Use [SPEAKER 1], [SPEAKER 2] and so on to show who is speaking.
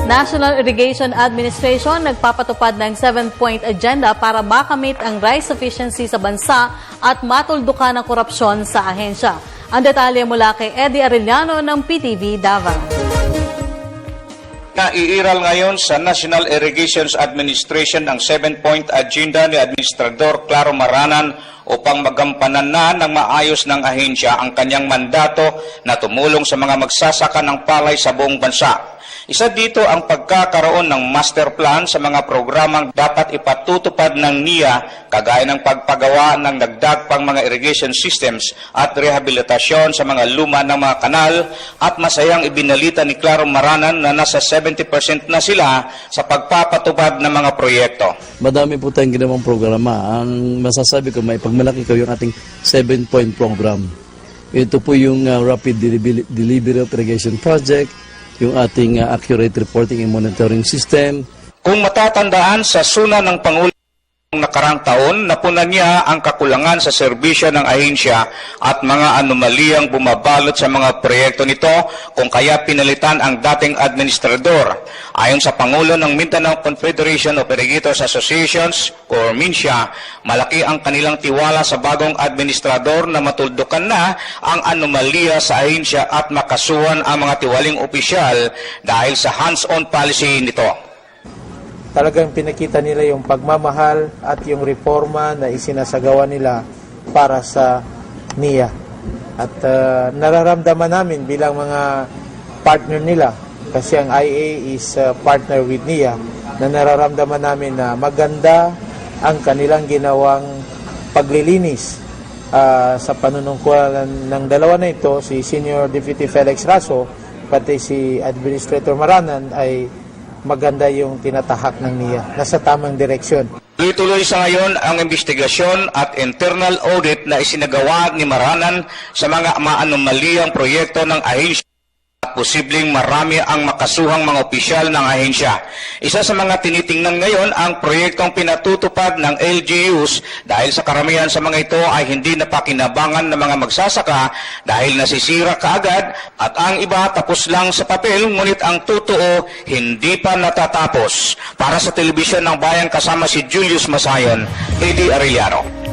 [SPEAKER 1] National Irrigation Administration nagpapatupad ng 7-point agenda para makamit ang rice sufficiency sa bansa at matuldukan ang korupsyon sa ahensya. Ang detalye mula kay Eddie Arellano ng PTV Davao.
[SPEAKER 2] Naiiral ngayon sa National Irrigation Administration ang 7-point agenda ni Administrador Claro Maranan upang magampanan na ng maayos ng ahensya ang kanyang mandato na tumulong sa mga magsasaka ng palay sa buong bansa. Isa dito ang pagkakaroon ng master plan sa mga programang dapat ipatutupad ng NIA kagaya ng pagpagawa ng dagdag pang mga irrigation systems at rehabilitasyon sa mga luma ng mga kanal at masayang ibinalita ni Claro Maranan na nasa 70% na sila sa pagpapatupad ng mga proyekto.
[SPEAKER 3] Madami po tayong ginawang programa. Ang masasabi ko, may pagmalaki ko yung ating 7-point program. Ito po yung Rapid Delivery of Irrigation Project, yung ating accurate reporting and monitoring system.
[SPEAKER 2] Kung matatandaan sa suna ng Pangulo ng nakarang taon, napunan niya ang kakulangan sa serbisyo ng ahensya at mga anomaliyang bumabalot sa mga proyekto nito kung kaya pinalitan ang dating administrador. Ayon sa Pangulo ng Mindanao Confederation of Irrigators Associations, or MINSA, malaki ang kanilang tiwala sa bagong administrador na matuldukan na ang anomalya sa ahensya at makasuhan ang mga tiwaling opisyal dahil sa hands-on policy nito.
[SPEAKER 4] Talagang pinakita nila yung pagmamahal at yung reforma na isinasagawa nila para sa NIA. At nararamdaman namin bilang mga partner nila, kasi ang IA is partner with NIA, na nararamdaman namin na maganda ang kanilang ginawang paglilinis sa panunungkulan ng dalawa na ito, si Senior Deputy Felix Raso, pati si Administrator Maranan, ay maganda yung tinatahak ng NIA. Nasa tamang direksyon.
[SPEAKER 2] Tuloy-tuloy sa ngayon ang investigasyon at internal audit na isinagawa ni Maranan sa mga anomaliyang proyekto ng ahensya at posibleng marami ang makasuhang mga opisyal ng ahensya. Isa sa mga tinitingnan ngayon ang proyektong pinatutupad ng LGUs dahil sa karamihan sa mga ito ay hindi napakinabangan ng mga magsasaka dahil nasisira kaagad at ang iba tapos lang sa papel ngunit ang totoo hindi pa natatapos. Para sa Telebisyon ng Bayan kasama si Julius Masayon, Eddie Arellano.